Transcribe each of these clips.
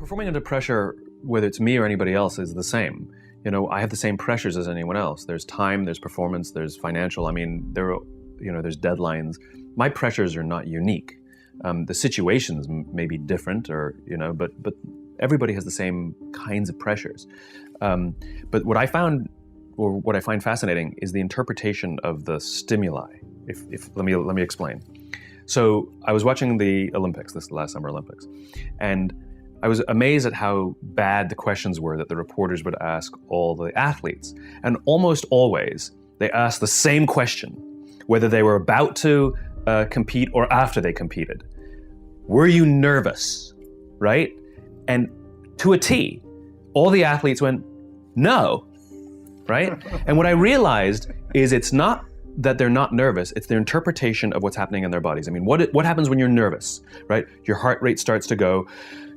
Performing under pressure, whether it's me or anybody else, is the same. You know, I have the same pressures as anyone else. There's time, there's performance, there's financial. I mean, there's deadlines. My pressures are not unique. The situations may be different, but everybody has the same kinds of pressures. But what I found, or what I find fascinating, is the interpretation of the stimuli. Let me explain. So I was watching the Olympics, this last Summer Olympics, and I was amazed at how bad the questions were that the reporters would ask all the athletes. And almost always, they asked the same question, whether they were about to compete or after they competed. Were you nervous, right? And to a T, all the athletes went, no, right? And what I realized is it's not that they're not nervous, it's their interpretation of what's happening in their bodies. I mean, what happens when you're nervous, right? Your heart rate starts to go,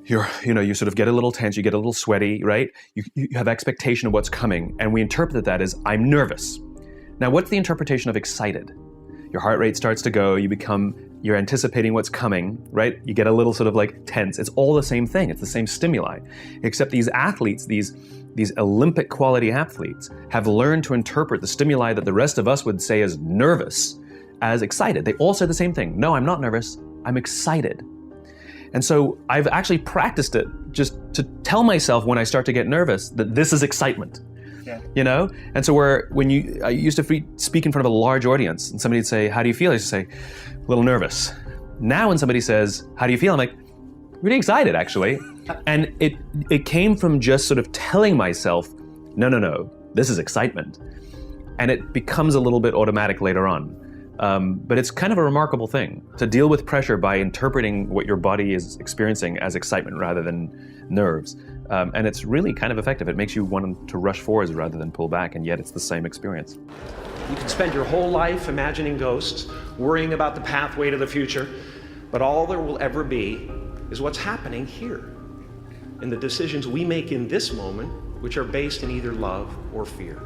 you sort of get a little tense, you get a little sweaty, right? You have expectation of what's coming, and we interpret that as, I'm nervous. Now, what's the interpretation of excited? Your heart rate starts to go, you're anticipating what's coming, right? You get a little sort of like tense. It's all the same thing, it's the same stimuli, except these athletes, these Olympic quality athletes, have learned to interpret the stimuli that the rest of us would say is nervous as excited. They all say the same thing. No, I'm not nervous, I'm excited. And so I've actually practiced it just to tell myself when I start to get nervous that this is excitement. Yeah. You know? And so I used to speak in front of a large audience and somebody'd say, how do you feel? I used to say, a little nervous. Now when somebody says, how do you feel? I'm like, really excited, actually. And it came from just sort of telling myself, no, this is excitement. And it becomes a little bit automatic later on. But it's kind of a remarkable thing to deal with pressure by interpreting what your body is experiencing as excitement rather than nerves. And it's really kind of effective. It makes you want to rush forwards rather than pull back, and yet it's the same experience. You can spend your whole life imagining ghosts, worrying about the pathway to the future, but all there will ever be is what's happening here, and the decisions we make in this moment, which are based in either love or fear.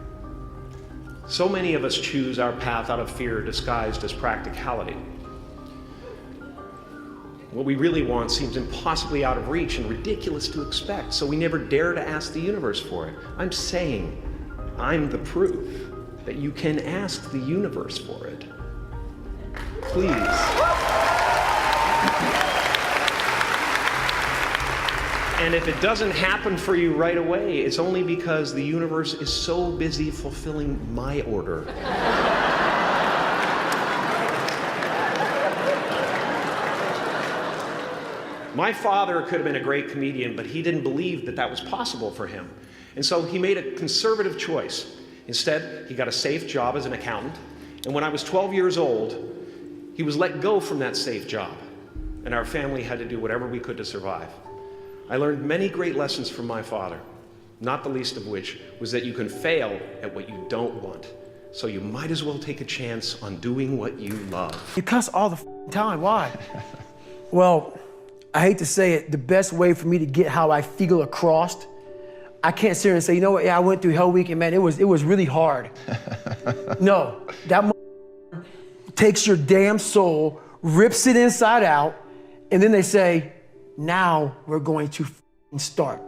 So many of us choose our path out of fear disguised as practicality. What we really want seems impossibly out of reach and ridiculous to expect, so we never dare to ask the universe for it. I'm saying, I'm the proof that you can ask the universe for it. Please. And if it doesn't happen for you right away, it's only because the universe is so busy fulfilling my order. My father could have been a great comedian, but he didn't believe that that was possible for him. And so he made a conservative choice. Instead, he got a safe job as an accountant. And when I was 12 years old, he was let go from that safe job. And our family had to do whatever we could to survive. I learned many great lessons from my father, not the least of which was that you can fail at what you don't want. So you might as well take a chance on doing what you love. You cuss all the time, why? Well, I hate to say it, the best way for me to get how I feel across, I can't sit here and say, you know what, yeah, I went through Hell Week and man, it was really hard. No, that takes your damn soul, rips it inside out, and then they say, now we're going to start.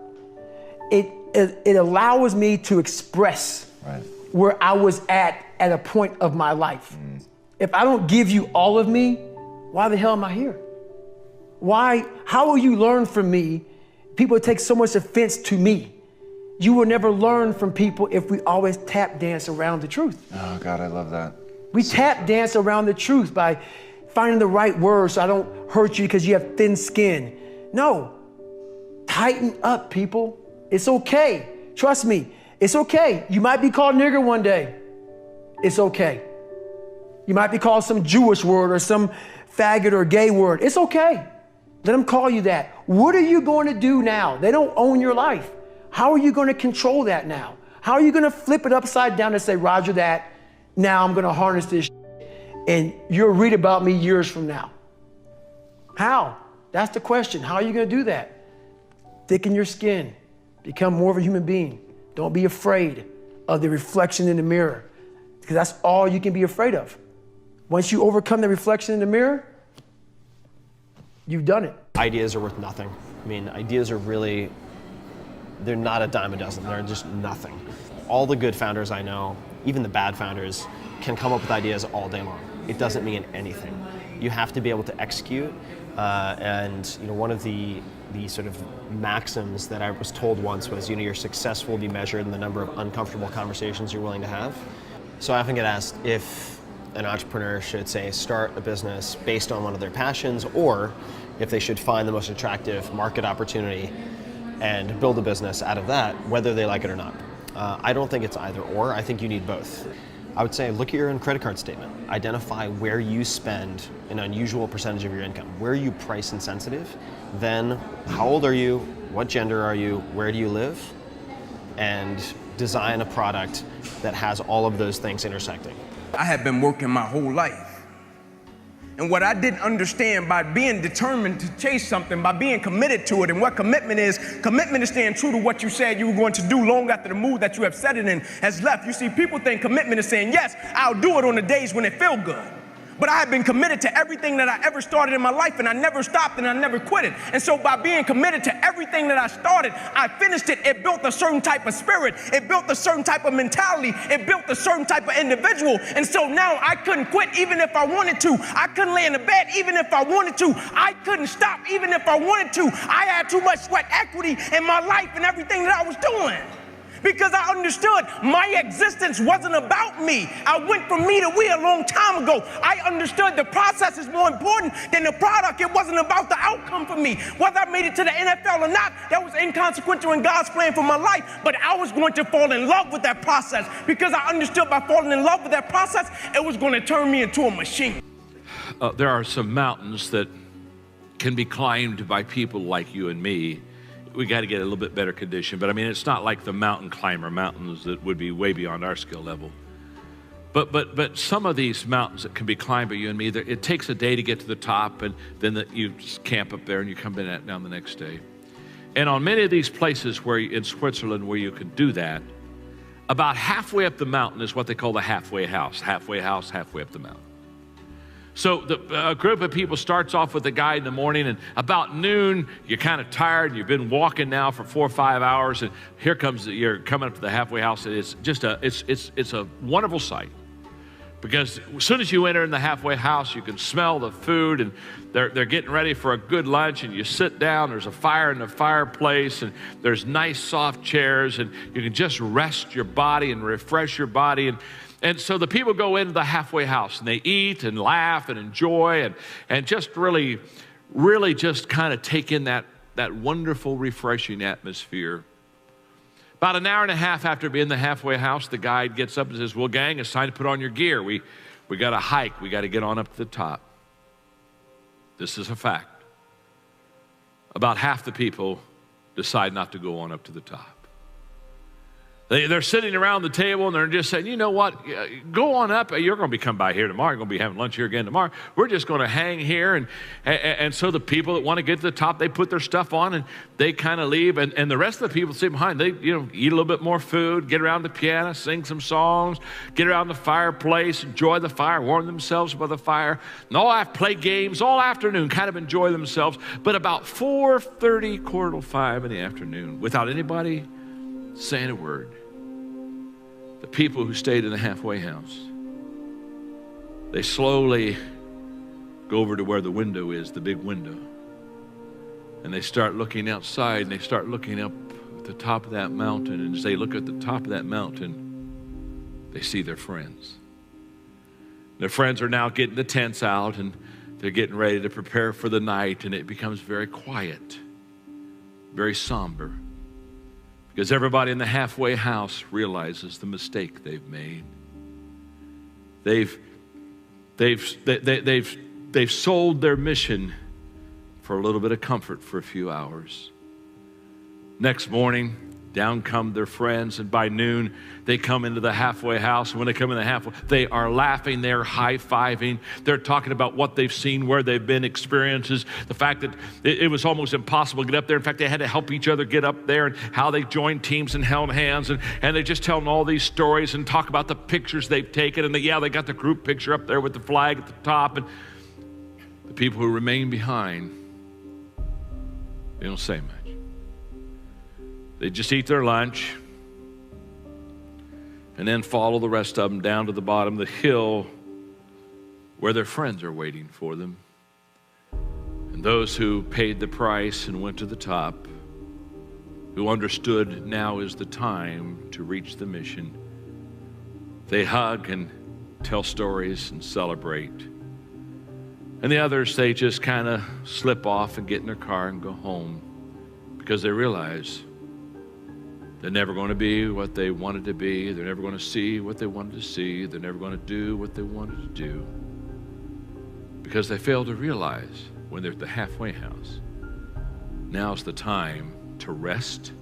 It allows me to express where I was at a point of my life. If I don't give you all of me, why the hell am I here? How will you learn from me? People take so much offense to me. You will never learn from people if we always tap dance around the truth. Oh God, I love that. We tap dance around the truth by finding the right words so I don't hurt you because you have thin skin. No, tighten up, people. It's okay. Trust me, it's okay. You might be called nigger one day. It's okay. You might be called some Jewish word or some faggot or gay word. It's okay. Let them call you that. What are you going to do now? They don't own your life. How are you going to control that now? How are you going to flip it upside down and say, Roger that, now I'm going to harness this and you'll read about me years from now? How? That's the question. How are you going to do that? Thicken your skin. Become more of a human being. Don't be afraid of the reflection in the mirror, because that's all you can be afraid of. Once you overcome the reflection in the mirror, you've done it. Ideas are worth nothing. I mean, ideas are really, they're not a dime a dozen. They're just nothing. All the good founders I know, even the bad founders, can come up with ideas all day long. It doesn't mean anything. You have to be able to execute. And one of the sort of maxims that I was told once was, your success will be measured in the number of uncomfortable conversations you're willing to have. So I often get asked if an entrepreneur should, say, start a business based on one of their passions, or if they should find the most attractive market opportunity and build a business out of that, whether they like it or not. I don't think it's either or. I think you need both. I would say look at your own credit card statement. Identify where you spend an unusual percentage of your income. Where are you price insensitive? Then how old are you? What gender are you? Where do you live? And design a product that has all of those things intersecting. I have been working my whole life. And what I didn't understand, by being determined to chase something, by being committed to it, and what commitment is staying true to what you said you were going to do long after the mood that you have set it in has left. You see, people think commitment is saying, yes, I'll do it on the days when it feels good. But I have been committed to everything that I ever started in my life, and I never stopped and I never quit it. And so by being committed to everything that I started, I finished it. It built a certain type of spirit. It built a certain type of mentality. It built a certain type of individual. And so now I couldn't quit even if I wanted to. I couldn't lay in the bed even if I wanted to. I couldn't stop even if I wanted to. I had too much sweat equity in my life and everything that I was doing. Because I understood my existence wasn't about me. I went from me to we a long time ago. I understood the process is more important than the product. It wasn't about the outcome for me. Whether I made it to the NFL or not, that was inconsequential in God's plan for my life. But I was going to fall in love with that process, because I understood by falling in love with that process, it was going to turn me into a machine. There are some mountains that can be climbed by people like you and me. We got to get a little bit better condition, but I mean, it's not like the mountain climber mountains that would be way beyond our skill level. But some of these mountains that can be climbed by you and me, it takes a day to get to the top, and then you just camp up there and you come down the next day. And on many of these places in Switzerland where you can do that, about halfway up the mountain is what they call the halfway house, halfway up the mountain. So a group of people starts off with a guide in the morning, and about noon, you're kind of tired, and you've been walking now for 4 or 5 hours, and you're coming up to the halfway house, and it's just it's a wonderful sight. Because as soon as you enter in the halfway house, you can smell the food, and they're getting ready for a good lunch, and you sit down, there's a fire in the fireplace, and there's nice soft chairs, and you can just rest your body and refresh your body. And so the people go into the halfway house, and they eat and laugh and enjoy and just really just kind of take in that wonderful, refreshing atmosphere. About an hour and a half after being in the halfway house, the guide gets up and says, well, gang, it's time to put on your gear. We got to hike. We got to get on up to the top. This is a fact. About half the people decide not to go on up to the top. They're sitting around the table and they're just saying, you know what, go on up. You're going to be coming by here tomorrow. You're going to be having lunch here again tomorrow. We're just going to hang here. And so the people that want to get to the top, they put their stuff on and they kind of leave. And the rest of the people sit behind. They eat a little bit more food, get around the piano, sing some songs, get around the fireplace, enjoy the fire, warm themselves by the fire. And play games all afternoon, kind of enjoy themselves. But about 4:30, 4:45 in the afternoon, without anybody saying a word, the people who stayed in the halfway house, they slowly go over to where the window is, the big window, and they start looking outside, and they start looking up at the top of that mountain, and as they look at the top of that mountain, they see their friends. Their friends are now getting the tents out, and they're getting ready to prepare for the night, and it becomes very quiet, very somber. Because everybody in the halfway house realizes the mistake they've made. They've sold their mission for a little bit of comfort for a few hours. Next morning, down come their friends, and by noon, they come into the halfway house. And when they come in the halfway, they are laughing, they're high-fiving, they're talking about what they've seen, where they've been, experiences, the fact that it was almost impossible to get up there. In fact, they had to help each other get up there, and how they joined teams and held hands, and they're just telling all these stories and talk about the pictures they've taken, and they got the group picture up there with the flag at the top, and the people who remain behind, They don't say much. They just eat their lunch and then follow the rest of them down to the bottom of the hill where their friends are waiting for them. And those who paid the price and went to the top, who understood now is the time to reach the mission, they hug and tell stories and celebrate. And the others, they just kind of slip off and get in their car and go home because they realize they're never going to be what they wanted to be. They're never going to see what they wanted to see. They're never going to do what they wanted to do because they failed to realize when they're at the halfway house, now's the time to rest,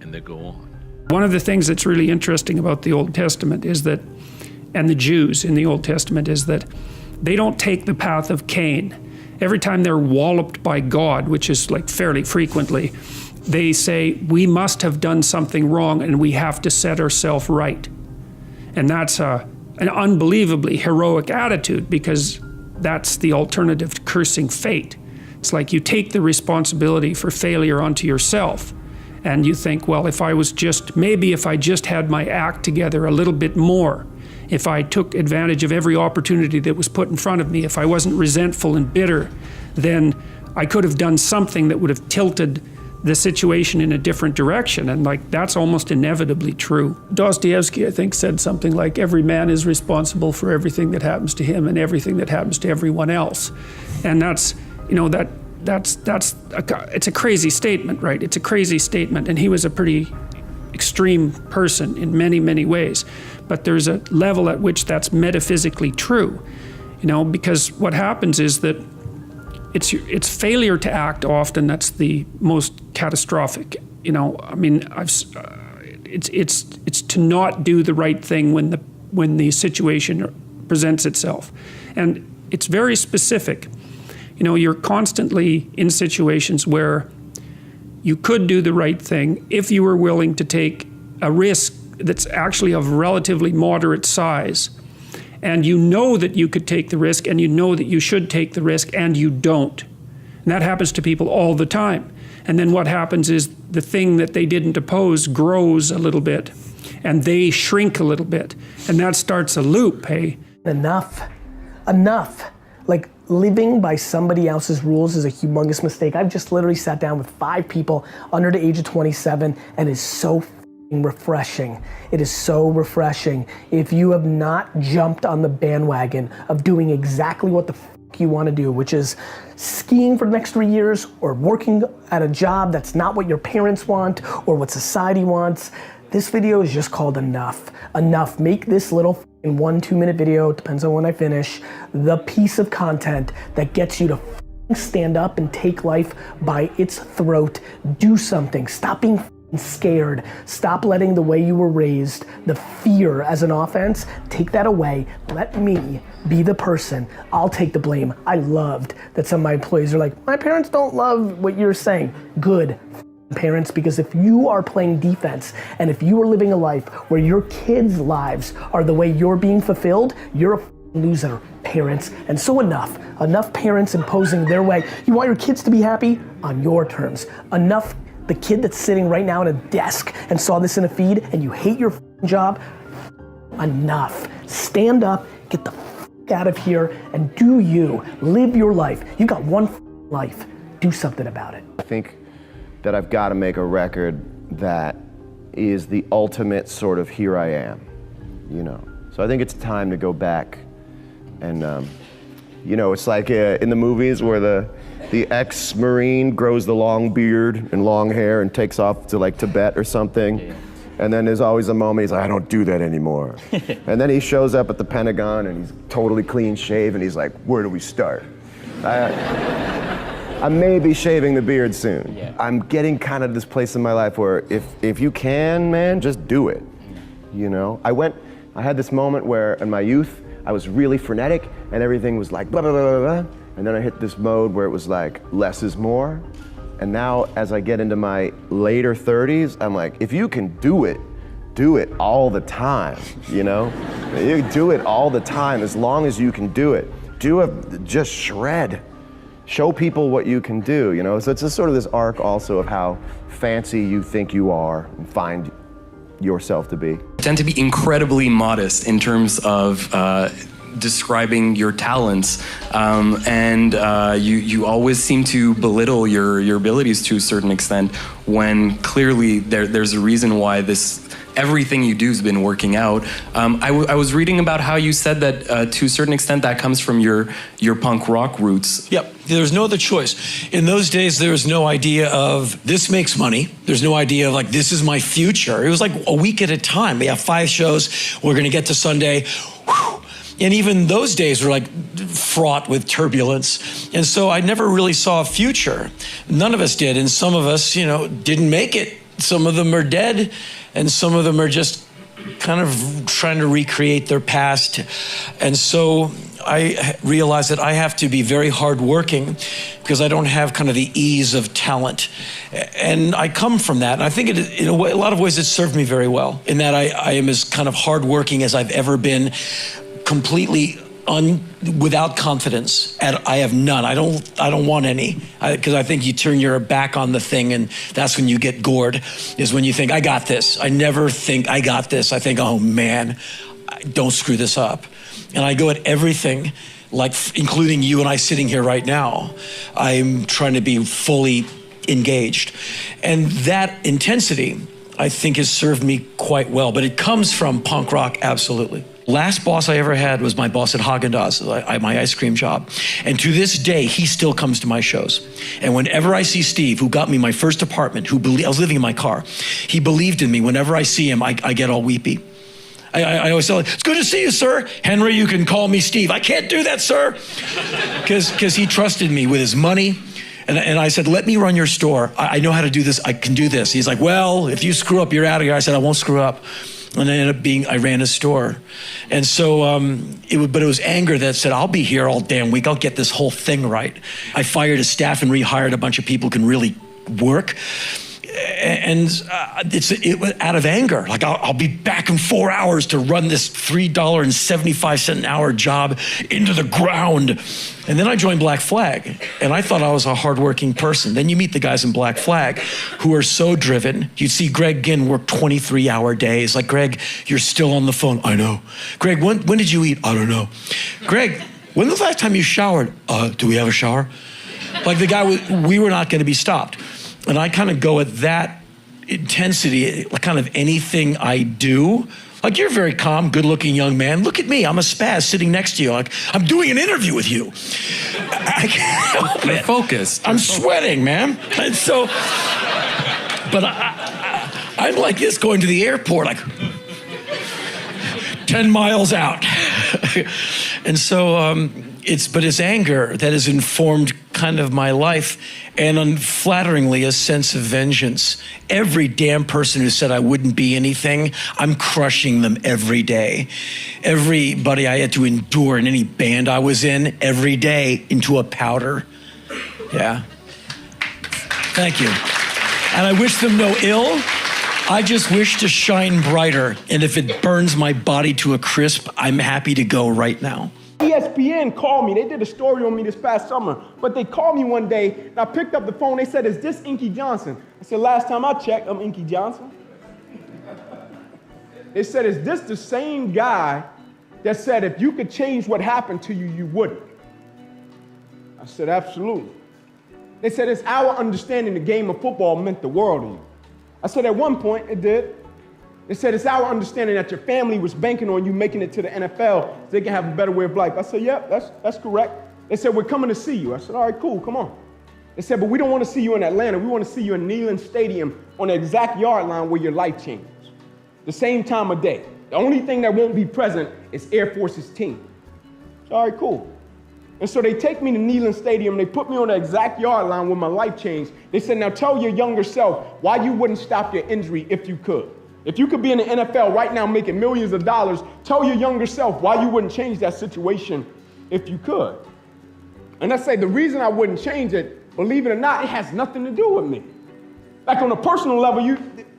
and they go on. One of the things that's really interesting about the Old Testament is that, and the Jews in the Old Testament, is that they don't take the path of Cain. Every time they're walloped by God, which is like fairly frequently, they say, we must have done something wrong and we have to set ourselves right. And that's an unbelievably heroic attitude, because that's the alternative to cursing fate. It's like you take the responsibility for failure onto yourself. And you think, well, if I just had my act together a little bit more, if I took advantage of every opportunity that was put in front of me, if I wasn't resentful and bitter, then I could have done something that would have tilted the situation in a different direction. And like, that's almost inevitably true. Dostoevsky, I think, said something like, every man is responsible for everything that happens to him and everything that happens to everyone else. And that's, you know, it's a crazy statement, right? It's a crazy statement. And he was a pretty extreme person in many, many ways. But there's a level at which that's metaphysically true, you know, because what happens is that it's failure to act often that's the most catastrophic. You know, I mean, it's to not do the right thing when the situation presents itself, and it's very specific. You know, you're constantly in situations where you could do the right thing if you were willing to take a risk that's actually of relatively moderate size. And you know that you could take the risk, and you know that you should take the risk, and you don't. And that happens to people all the time. And then what happens is the thing that they didn't oppose grows a little bit, and they shrink a little bit. And that starts a loop, hey? Enough. Like, living by somebody else's rules is a humongous mistake. I've just literally sat down with 5 people under the age of 27, and it's so refreshing. It is so refreshing. If you have not jumped on the bandwagon of doing exactly what the you want to do, which is skiing for the next 3 years, or working at a job that's not what your parents want or what society wants, this video is just called Enough. Enough. Make this little 1-2 minute video, depends on when I finish, the piece of content that gets you to stand up and take life by its throat. Do something. Stop being scared. Stop letting the way you were raised, the fear as an offense, take that away. Let me be the person. I'll take the blame. I loved that some of my employees are like, my parents don't love what you're saying. Good, parents, because if you are playing defense and if you are living a life where your kids' lives are the way you're being fulfilled, you're a loser, parents. And so enough parents imposing their way. You want your kids to be happy on your terms. Enough the kid that's sitting right now at a desk and saw this in a feed and you hate your job. Enough. Stand up, get the out of here, and do you. Live your life. You got one life. Do something about it. I think that I've got to make a record that is the ultimate sort of here I am, you know. So I think it's time to go back and, you know, it's like in the movies where the ex-Marine grows the long beard and long hair and takes off to like Tibet or something. Yeah. And then there's always a moment he's like, I don't do that anymore. And then he shows up at the Pentagon and he's totally clean shaven. He's like, where do we start? I may be shaving the beard soon. Yeah. I'm getting kind of this place in my life where if you can, man, just do it. You know, I had this moment where in my youth, I was really frenetic and everything was like blah, blah, blah, blah, blah. And then I hit this mode where it was like, less is more. And now as I get into my later 30s, I'm like, if you can do it all the time, you know? You do it all the time as long as you can do it. Just shred. show people what you can do, you know? So it's just sort of this arc also of how fancy you think you are and find yourself to be. I tend to be incredibly modest in terms of describing your talents, and you always seem to belittle your abilities to a certain extent, when clearly there's a reason why everything you do has been working out. I was reading about how you said that to a certain extent that comes from your punk rock roots. Yep, there's no other choice. In those days, there was no idea of this makes money. There's no idea of like, this is my future. It was like a week at a time. We have 5 shows, we're gonna get to Sunday. Whew. And even those days were like fraught with turbulence. And so I never really saw a future. None of us did. And some of us, you know, didn't make it. Some of them are dead. And some of them are just kind of trying to recreate their past. And so I realized that I have to be very hardworking because I don't have kind of the ease of talent. And I come from that. And I think in a way, a lot of ways it served me very well, in that I am as kind of hardworking as I've ever been, completely without confidence. And I have none. I don't want any, because I think you turn your back on the thing, and that's when you get gored, is when you think, I got this. I never think I got this. I think, oh man, don't screw this up. And I go at everything, like including you and I sitting here right now. I'm trying to be fully engaged. And that intensity, I think, has served me quite well, but it comes from punk rock, absolutely. Last boss I ever had was my boss at Haagen-Dazs, my ice cream job. And to this day, he still comes to my shows. And whenever I see Steve, who got me my first apartment, I was living in my car, he believed in me. Whenever I see him, I get all weepy. I always tell him, it's good to see you, sir. Henry, you can call me Steve. I can't do that, sir. Because he trusted me with his money. And I said, let me run your store. I know how to do this. I can do this. He's like, well, if you screw up, you're out of here. I said, I won't screw up. And I ended up I ran his store. And so, but it was anger that said, I'll be here all damn week. I'll get this whole thing right. I fired his staff and rehired a bunch of people who can really work. And it was out of anger. Like, I'll be back in 4 hours to run this $3.75 an hour job into the ground. And then I joined Black Flag, and I thought I was a hardworking person. Then you meet the guys in Black Flag who are so driven. You see Greg Ginn work 23-hour days. Like, Greg, you're still on the phone. I know. Greg, when did you eat? I don't know. Greg, when was the last time you showered? Do we have a shower? Like, the guy, we were not going to be stopped. And I kind of go at that intensity, like kind of anything I do. Like, you're a very calm, good-looking young man. Look at me, I'm a spaz sitting next to you. Like, I'm doing an interview with you. I can't help it. You're focused. I'm sweating, man. And so, but I'm like this going to the airport, like 10 miles out. And so, it's anger that has informed kind of my life, and unflatteringly, a sense of vengeance. Every damn person who said I wouldn't be anything, I'm crushing them every day. Everybody I had to endure in any band I was in, every day, into a powder. Yeah. Thank you. And I wish them no ill. I just wish to shine brighter. And if it burns my body to a crisp, I'm happy to go right now. ESPN called me. They did a story on me this past summer, but they called me one day, and I picked up the phone. They said, is this Inky Johnson? I said, last time I checked, I'm Inky Johnson. They said, is this the same guy that said if you could change what happened to you, you wouldn't? I said, absolutely. They said, it's our understanding the game of football meant the world to you. I said, at one point, it did. They said, it's our understanding that your family was banking on you making it to the NFL so they can have a better way of life. I said, yep, that's correct. They said, we're coming to see you. I said, all right, cool, come on. They said, but we don't want to see you in Atlanta. We want to see you in Neyland Stadium on the exact yard line where your life changes. The same time of day. The only thing that won't be present is Air Force's team. I said, all right, cool. And so they take me to Neyland Stadium. They put me on the exact yard line where my life changed. They said, now tell your younger self why you wouldn't stop your injury if you could. If you could be in the NFL right now making millions of dollars, tell your younger self why you wouldn't change that situation if you could. And I say the reason I wouldn't change it, believe it or not, it has nothing to do with me. Like, on a personal level,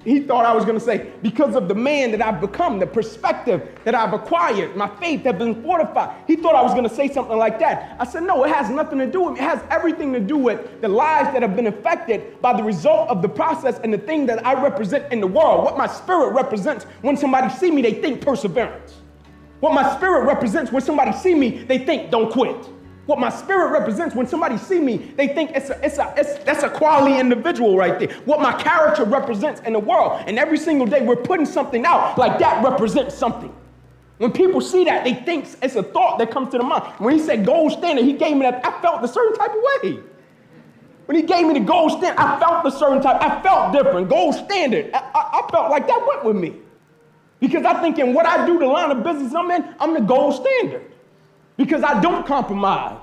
He thought I was going to say, because of the man that I've become, the perspective that I've acquired, my faith has been fortified. He thought I was going to say something like that. I said, no, it has nothing to do with it. It has everything to do with the lives that have been affected by the result of the process and the thing that I represent in the world. What my spirit represents when somebody see me, they think perseverance. What my spirit represents when somebody see me, they think don't quit. What my spirit represents when somebody see me, they think that's a quality individual right there. What my character represents in the world. And every single day we're putting something out like that represents something. When people see that, they think it's a thought that comes to the mind. When he said gold standard, he gave me that, I felt a certain type of way. When he gave me the gold standard, I felt a certain type, I felt different. Gold standard, I felt like that went with me. Because I think in what I do, the line of business I'm in, I'm the gold standard. Because I don't compromise.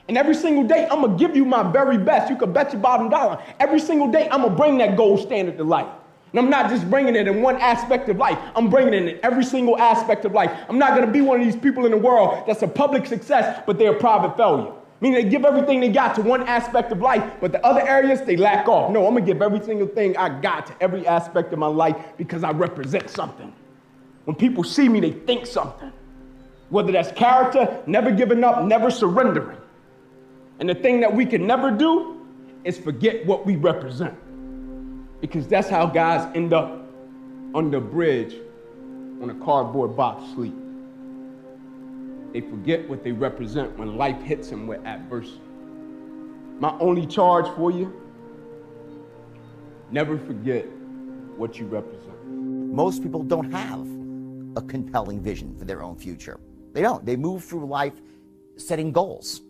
And every single day, I'm going to give you my very best. You can bet your bottom dollar. Every single day, I'm going to bring that gold standard to life. And I'm not just bringing it in one aspect of life. I'm bringing it in every single aspect of life. I'm not going to be one of these people in the world that's a public success, but they're a private failure. Meaning they give everything they got to one aspect of life, but the other areas, they lack off. No, I'm going to give every single thing I got to every aspect of my life because I represent something. When people see me, they think something. Whether that's character, never giving up, never surrendering. And the thing that we can never do is forget what we represent. Because that's how guys end up under a bridge on a cardboard box sleep. They forget what they represent when life hits them with adversity. My only charge for you, never forget what you represent. Most people don't have a compelling vision for their own future. They don't. They move through life setting goals.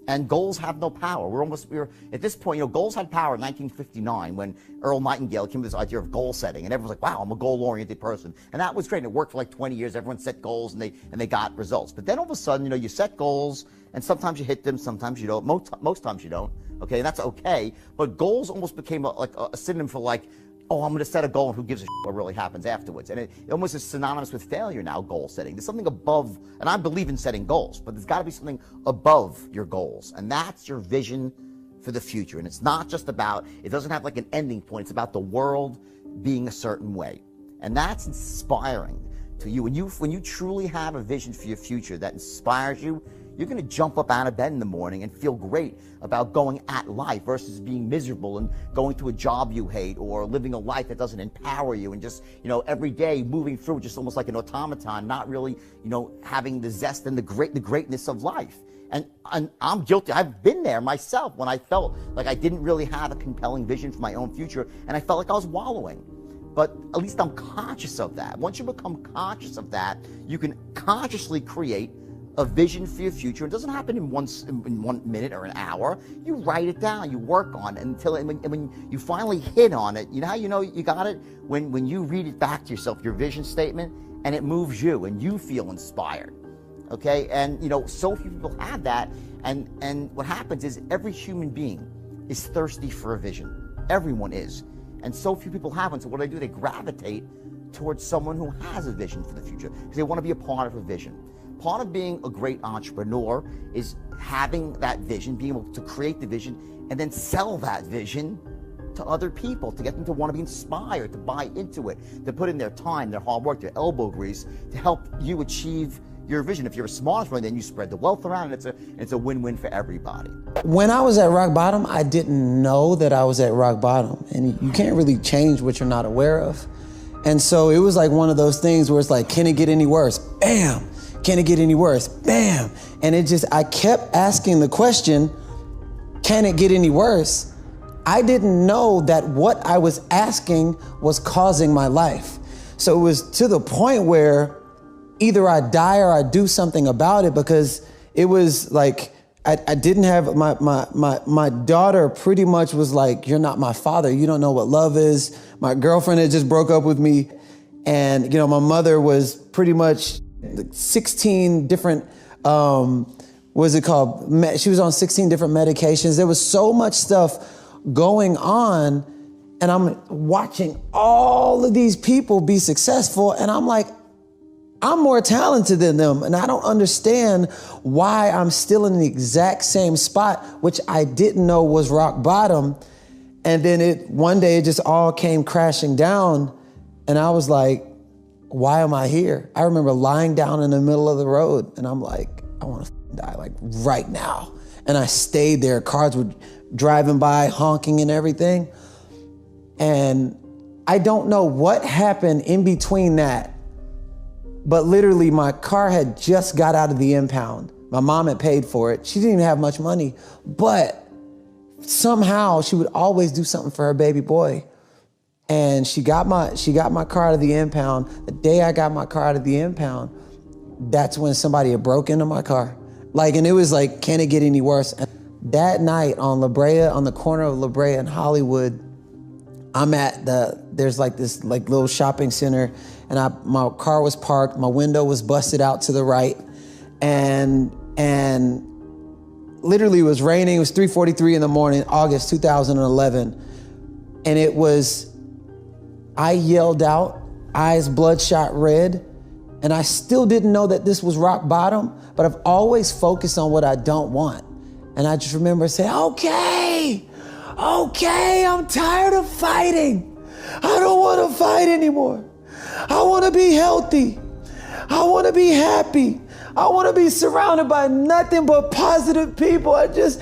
And goals have no power. We're at this point, goals had power in 1959 when Earl Nightingale came with this idea of goal setting. And everyone's like, wow, I'm a goal-oriented person. And that was great. And it worked for like 20 years. Everyone set goals and they got results. But then all of a sudden, you set goals and sometimes you hit them, sometimes you don't. Most times you don't. Okay, and that's okay. But goals almost became like a synonym for like, oh, I'm going to set a goal and who gives a shit what really happens afterwards. And it almost is synonymous with failure now, goal setting. There's something above, and I believe in setting goals, but there's got to be something above your goals. And that's your vision for the future. And it's not just about, it doesn't have like an ending point. It's about the world being a certain way. And that's inspiring to you. When you truly have a vision for your future that inspires you, you're going to jump up out of bed in the morning and feel great about going at life versus being miserable and going to a job you hate or living a life that doesn't empower you and just, every day moving through just almost like an automaton, not really, having the zest and the greatness of life. And I'm guilty. I've been there myself when I felt like I didn't really have a compelling vision for my own future and I felt like I was wallowing. But at least I'm conscious of that. Once you become conscious of that, you can consciously create a vision for your future. It doesn't happen in 1 minute or an hour. You write it down, you work on it until, and when you finally hit on it, how you know you got it? When you read it back to yourself, your vision statement, and it moves you and you feel inspired. Okay, and so few people have that, and what happens is every human being is thirsty for a vision. Everyone is. And so few people have one, so what do? They gravitate towards someone who has a vision for the future because they want to be a part of a vision. Part of being a great entrepreneur is having that vision, being able to create the vision, and then sell that vision to other people, to get them to want to be inspired, to buy into it, to put in their time, their hard work, their elbow grease, to help you achieve your vision. If you're a smart entrepreneur, then you spread the wealth around, and it's a win-win for everybody. When I was at rock bottom, I didn't know that I was at rock bottom, and you can't really change what you're not aware of. And so it was like one of those things where it's like, can it get any worse? Bam! Can it get any worse? Bam! And I kept asking the question, can it get any worse? I didn't know that what I was asking was causing my life. So it was to the point where either I die or I do something about it, because it was like, I didn't have, my daughter pretty much was like, you're not my father. You don't know what love is. My girlfriend had just broke up with me. And, my mother was pretty much 16 different, what's it called? She was on 16 different medications. There was so much stuff going on, and I'm watching all of these people be successful, and I'm like, I'm more talented than them, and I don't understand why I'm still in the exact same spot, which I didn't know was rock bottom. And then one day it just all came crashing down, and I was like, why am I here? I remember lying down in the middle of the road, and I'm like, I want to die, like right now. And I stayed there. Cars were driving by, honking and everything. And I don't know what happened in between that, but literally my car had just got out of the impound. My mom had paid for it. She didn't even have much money, but somehow she would always do something for her baby boy. And she got my car out of the impound. The day I got my car out of the impound, that's when somebody had broke into my car. And it was like, can it get any worse? And that night on La Brea, on the corner of La Brea and Hollywood, I'm at there's like this little shopping center, and my car was parked, my window was busted out to the right, and literally it was raining. It was 3:43 in the morning, August 2011, and I yelled out, eyes bloodshot red, and I still didn't know that this was rock bottom, but I've always focused on what I don't want. And I just remember saying, okay, I'm tired of fighting. I don't want to fight anymore. I want to be healthy. I want to be happy. I want to be surrounded by nothing but positive people. I just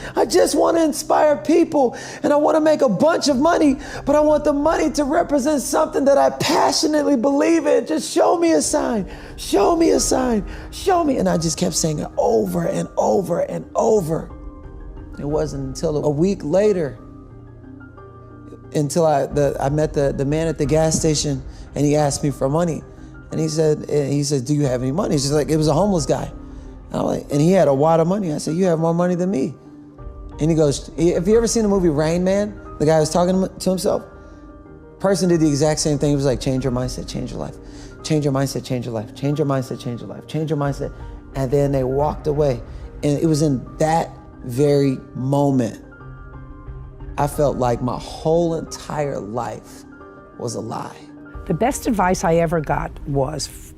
want to inspire people, and I want to make a bunch of money, but I want the money to represent something that I passionately believe in. Just show me a sign. Show me a sign. Show me. And I just kept saying it over and over and over. It wasn't until a week later until I met the man at the gas station, and he asked me for money. And he said, do you have any money? He's just like, it was a homeless guy. And I'm like, and he had a wad of money. I said, you have more money than me. And he goes, have you ever seen the movie Rain Man? The guy was talking to himself. Person did the exact same thing. He was like, change your mindset, change your life. Change your mindset, change your life. Change your mindset, change your life. Change your mindset. And then they walked away. And it was in that very moment, I felt like my whole entire life was a lie. The best advice I ever got was,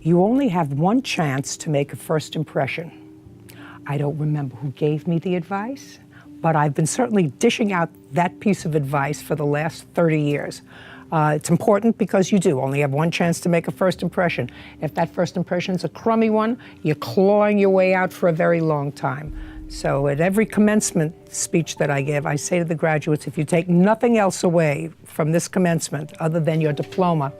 you only have one chance to make a first impression. I don't remember who gave me the advice, but I've been certainly dishing out that piece of advice for the last 30 years. It's important because you do only have one chance to make a first impression. If that first impression's a crummy one, you're clawing your way out for a very long time. So at every commencement speech that I give, I say to the graduates, if you take nothing else away from this commencement other than your diploma,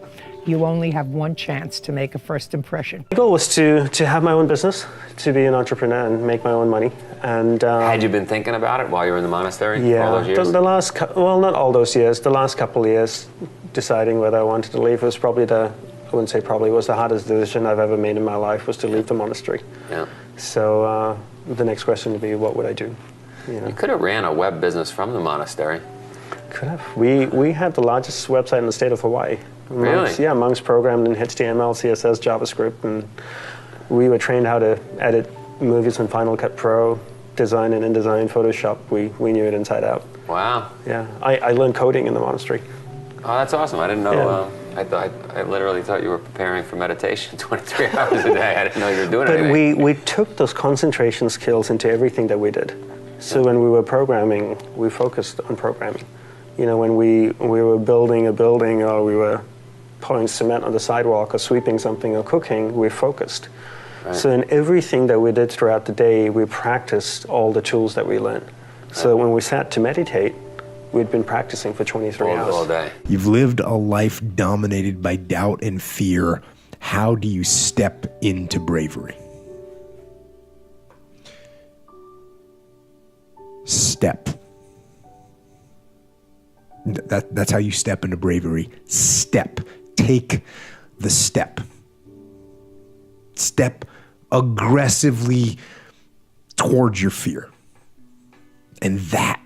you only have one chance to make a first impression. My goal was to have my own business, to be an entrepreneur and make my own money. And had you been thinking about it while you were in the monastery? Yeah, all those years? the last, well, not all those years, the last couple of years, deciding whether I wanted to leave was probably I wouldn't say probably, was the hardest decision I've ever made in my life, was to leave the monastery. Yeah. So the next question would be, what would I do? You could have ran a web business from the monastery. Could have. We had the largest website in the state of Hawaii. Really? Yeah, monks programmed in HTML, CSS, JavaScript, and we were trained how to edit movies in Final Cut Pro, design in InDesign, Photoshop. We knew it inside out. Wow. Yeah, I learned coding in the monastery. Oh, that's awesome. I didn't know. Yeah. I literally thought you were preparing for meditation 23 hours a day. I didn't know you were doing anything. But we took those concentration skills into everything that we did. So when we were programming, we focused on programming. You know, when we were building a building, or we were pouring cement on the sidewalk, or sweeping something, or cooking, we focused. Right. So in everything that we did throughout the day, we practiced all the tools that we learned. So when we sat to meditate, we'd been practicing for 23 hours. All day. You've lived a life dominated by doubt and fear. How do you step into bravery? Step. That's how you step into bravery. Step. Take the step. Step aggressively towards your fear. And that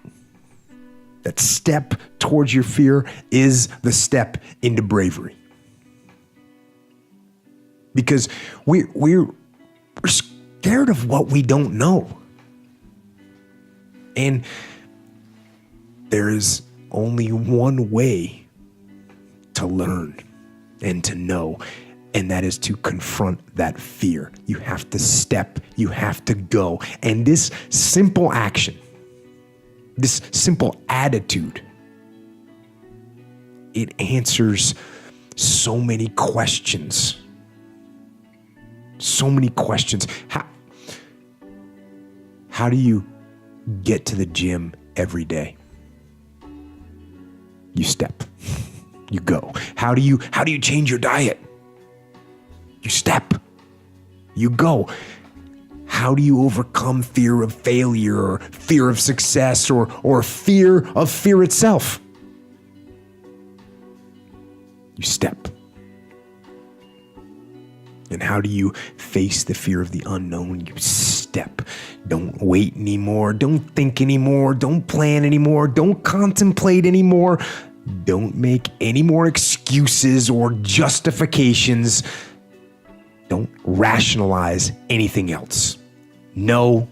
step towards your fear is the step into bravery. Because we're scared of what we don't know. And there is only one way to learn and to know, and that is to confront that fear. You have to step, you have to go. And this simple action, this simple attitude, it answers so many questions. So many questions. How do you get to the gym every day? You step. You go. How do you change your diet? You step. You go. How do you overcome fear of failure or fear of success or fear of fear itself? You step. And how do you face the fear of the unknown? You step. Don't wait anymore. Don't think anymore. Don't plan anymore. Don't contemplate anymore. Don't make any more excuses or justifications. Don't rationalize anything else. No,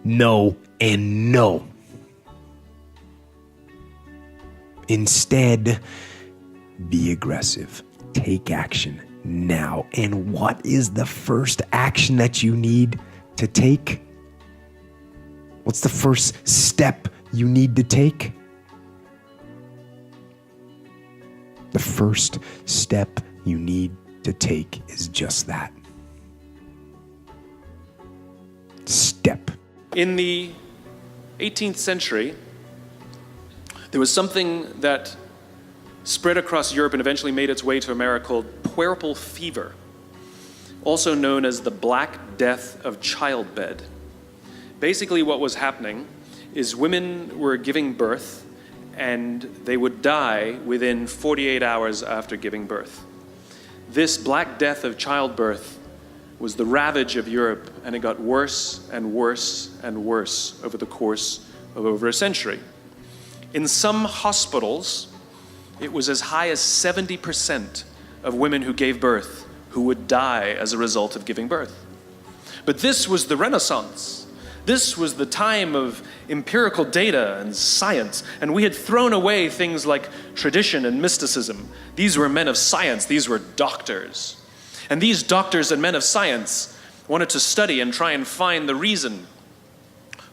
no, and no. Instead, be aggressive. Take action now. And what is the first action that you need to take? What's the first step you need to take? The first step you need to take is just that. Step. In the 18th century, there was something that spread across Europe and eventually made its way to America called puerperal fever, also known as the Black Death of childbed. Basically what was happening is women were giving birth and they would die within 48 hours after giving birth. This Black Death of childbirth was the ravage of Europe, and it got worse and worse and worse over the course of over a century. In some hospitals, it was as high as 70% of women who gave birth who would die as a result of giving birth. But this was the Renaissance. This was the time of empirical data and science, and we had thrown away things like tradition and mysticism. These were men of science, these were doctors. And these doctors and men of science wanted to study and try and find the reason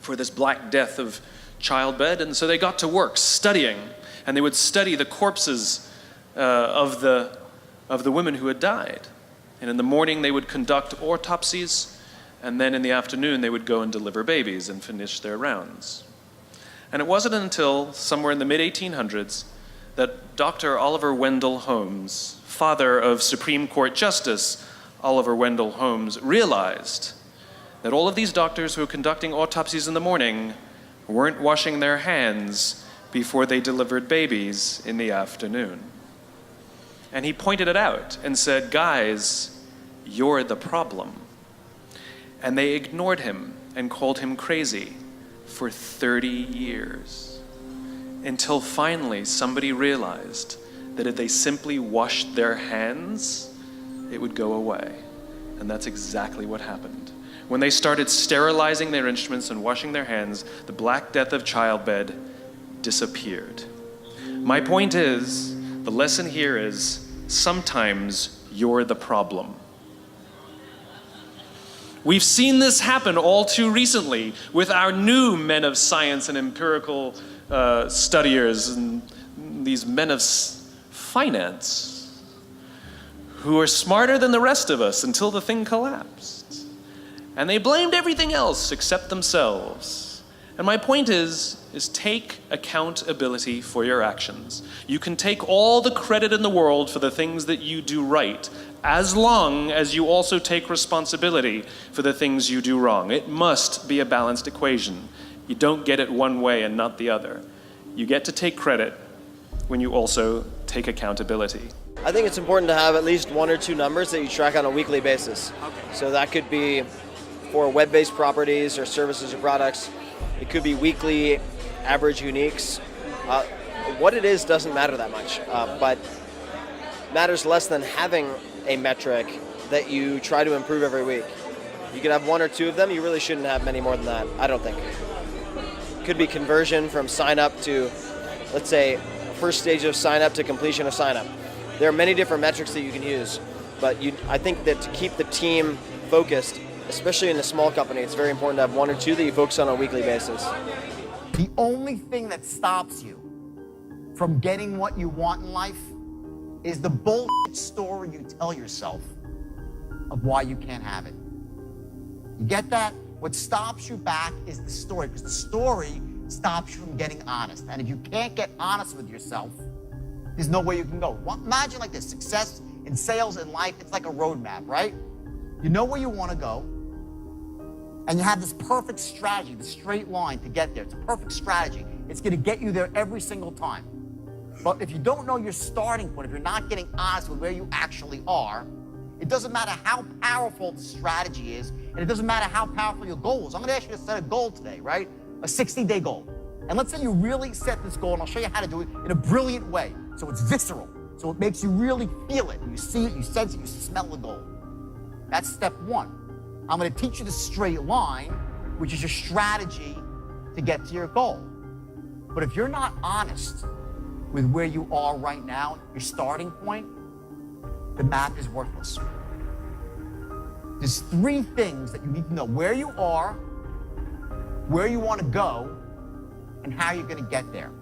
for this Black Death of childbed, and so they got to work studying, and they would study the corpses of the women who had died. And in the morning they would conduct autopsies, and then in the afternoon they would go and deliver babies and finish their rounds. And it wasn't until somewhere in the mid-1800s that Dr. Oliver Wendell Holmes, father of Supreme Court Justice Oliver Wendell Holmes, realized that all of these doctors who were conducting autopsies in the morning weren't washing their hands before they delivered babies in the afternoon. And he pointed it out and said, "Guys, you're the problem." And they ignored him and called him crazy for 30 years. Until finally somebody realized that if they simply washed their hands, it would go away. And that's exactly what happened. When they started sterilizing their instruments and washing their hands, the Black Death of childbed disappeared. My point is, the lesson here is, sometimes you're the problem. We've seen this happen all too recently with our new men of science and empirical studiers and these men of finance who are smarter than the rest of us until the thing collapsed. And they blamed everything else except themselves. And my point is take accountability for your actions. You can take all the credit in the world for the things that you do right, as long as you also take responsibility for the things you do wrong. It must be a balanced equation. You don't get it one way and not the other. You get to take credit when you also take accountability. I think it's important to have at least one or two numbers that you track on a weekly basis. So that could be for web-based properties or services or products. It could be weekly average uniques. What it is doesn't matter that much, but matters less than having a metric that you try to improve every week. You could have one or two of them. You really shouldn't have many more than that, I don't think. It could be conversion from sign up to, let's say, first stage of sign up to completion of sign up. There are many different metrics that you can use, but I think that to keep the team focused, especially in a small company, it's very important to have one or two that you focus on a weekly basis. The only thing that stops you from getting what you want in life is the bullshit story you tell yourself of why you can't have it. You get that? What stops you back is the story, because the story stops you from getting honest. And if you can't get honest with yourself, there's no way you can go. Imagine like this, success in sales and life, it's like a roadmap, right? You know where you want to go, and you have this perfect strategy, the straight line to get there. It's a perfect strategy. It's going to get you there every single time. But if you don't know your starting point, if you're not getting honest with where you actually are, it doesn't matter how powerful the strategy is, and it doesn't matter how powerful your goal is. I'm going to ask you to set a goal today, right? A 60-day goal. And let's say you really set this goal, and I'll show you how to do it in a brilliant way. So it's visceral. So it makes you really feel it. You see it, you sense it, you smell the goal. That's step one. I'm going to teach you the straight line, which is your strategy to get to your goal. But if you're not honest with where you are right now, your starting point, the map is worthless. There's three things that you need to know: where you are, where you want to go, and how you're going to get there.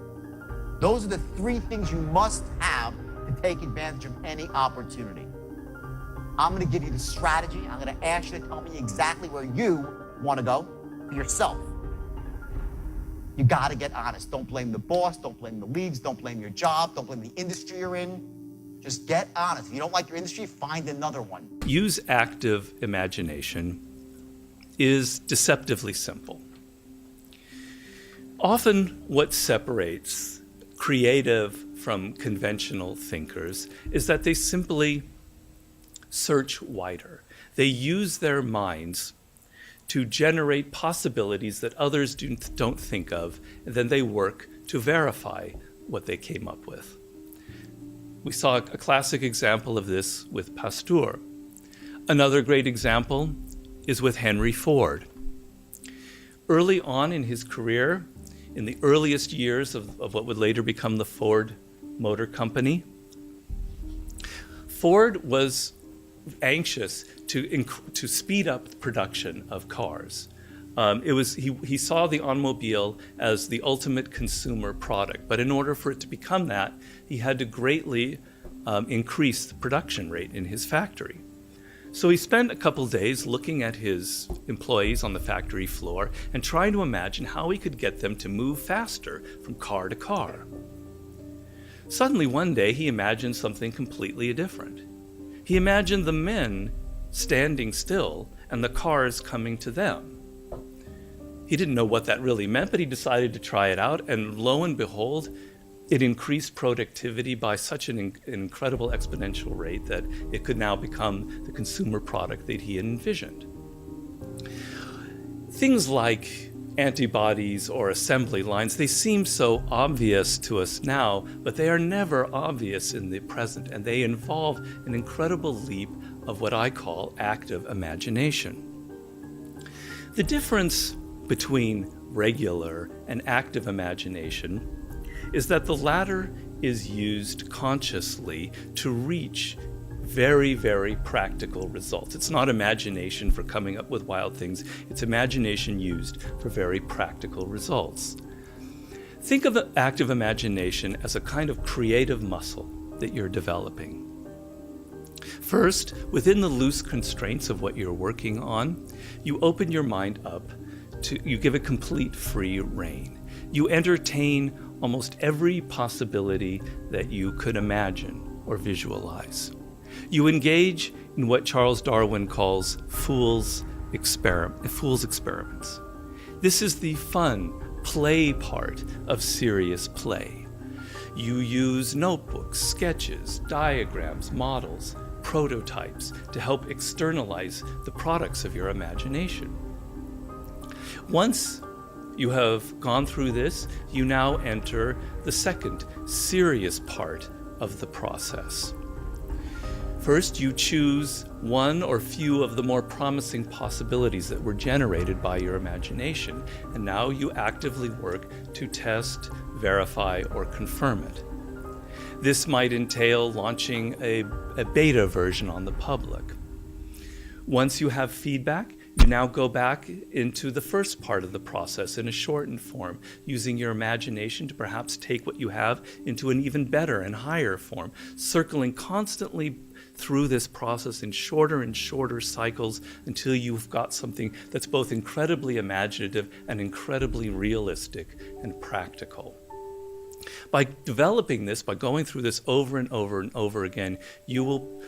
Those are the three things you must have to take advantage of any opportunity. I'm going to give you the strategy. I'm going to ask you to tell me exactly where you want to go for yourself. You got to get honest. Don't blame the boss. Don't blame the leagues. Don't blame your job. Don't blame the industry you're in. Just get honest. If you don't like your industry, find another one. Use active imagination is deceptively simple. Often what separates creative from conventional thinkers is that they simply search wider. They use their minds to generate possibilities that others don't think of, and then they work to verify what they came up with. We saw a classic example of this with Pasteur. Another great example is with Henry Ford. Early on in his career, in the earliest years of what would later become the Ford Motor Company, Ford was anxious to speed up production of cars. He saw the automobile as the ultimate consumer product, but in order for it to become that, he had to greatly increase the production rate in his factory. So he spent a couple days looking at his employees on the factory floor and trying to imagine how he could get them to move faster from car to car. Suddenly one day he imagined something completely different. He imagined the men standing still and the cars coming to them. He didn't know what that really meant, but he decided to try it out, and lo and behold, it increased productivity by such an incredible exponential rate that it could now become the consumer product that he had envisioned. Things like antibodies or assembly lines, they seem so obvious to us now, but they are never obvious in the present, and they involve an incredible leap of what I call active imagination. The difference between regular and active imagination is that the latter is used consciously to reach very, very practical results. It's not imagination for coming up with wild things. It's imagination used for very practical results. Think of active imagination as a kind of creative muscle that you're developing. First, within the loose constraints of what you're working on, you open your mind up you give it complete free rein. You entertain almost every possibility that you could imagine or visualize. You engage in what Charles Darwin calls fool's experiments. This is the fun, play part of serious play. You use notebooks, sketches, diagrams, models, prototypes to help externalize the products of your imagination. Once you have gone through this, you now enter the second serious part of the process. First, you choose one or few of the more promising possibilities that were generated by your imagination, and now you actively work to test, verify, or confirm it. This might entail launching a beta version on the public. Once you have feedback, You now go back into the first part of the process in a shortened form, using your imagination to perhaps take what you have into an even better and higher form, circling constantly through this process in shorter and shorter cycles until you've got something that's both incredibly imaginative and incredibly realistic and practical. By developing this, by going through this over and over and over again, you will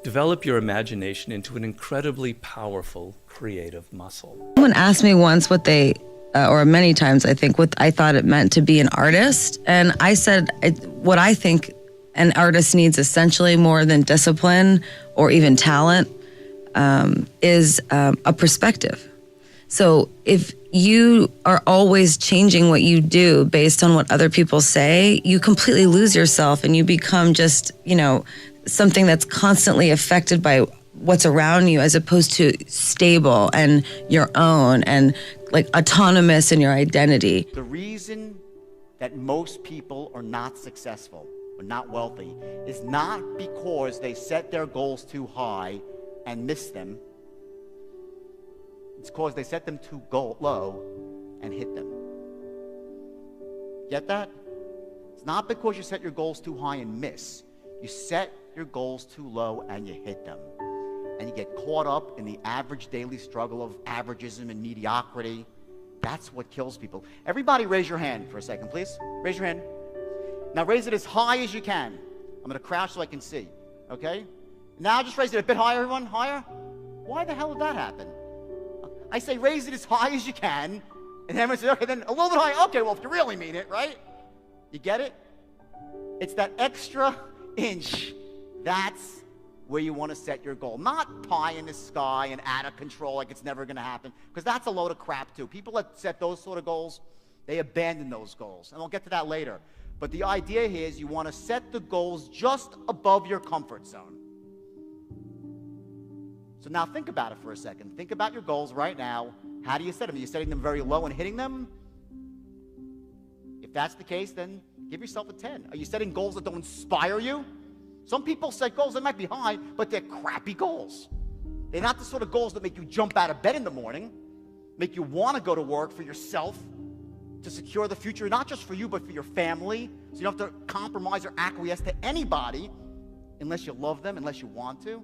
develop your imagination into an incredibly powerful creative muscle. Someone asked me once what they, or many times I think, what I thought it meant to be an artist. And I said, what I think an artist needs essentially more than discipline or even talent is a perspective. So if you are always changing what you do based on what other people say, you completely lose yourself and you become just, something that's constantly affected by what's around you as opposed to stable and your own and like autonomous in your identity. The reason that most people are not successful or not wealthy is not because they set their goals too high and miss them. It's because they set them too low and hit them. Get that? It's not because you set your goals too high and miss. You set your goals too low and you hit them. And you get caught up in the average daily struggle of averagism and mediocrity. That's what kills people. Everybody raise your hand for a second, please. Raise your hand. Now raise it as high as you can. I'm gonna crouch so I can see, okay? Now just raise it a bit higher, everyone, higher. Why the hell did that happen? I say raise it as high as you can, and everyone says, okay, then a little bit higher. Okay, well, if you really mean it, right? You get it? It's that extra inch. That's where you want to set your goal. Not pie in the sky and out of control like it's never going to happen, because that's a load of crap too. People that set those sort of goals, they abandon those goals. And we'll get to that later. But the idea here is you want to set the goals just above your comfort zone. So now think about it for a second. Think about your goals right now. How do you set them? Are you setting them very low and hitting them? If that's the case, then give yourself a 10. Are you setting goals that don't inspire you? Some people set goals that might be high, but they're crappy goals. They're not the sort of goals that make you jump out of bed in the morning, make you want to go to work for yourself, to secure the future, not just for you, but for your family. So you don't have to compromise or acquiesce to anybody unless you love them, unless you want to.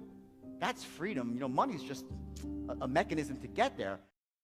That's freedom. Money's just a mechanism to get there.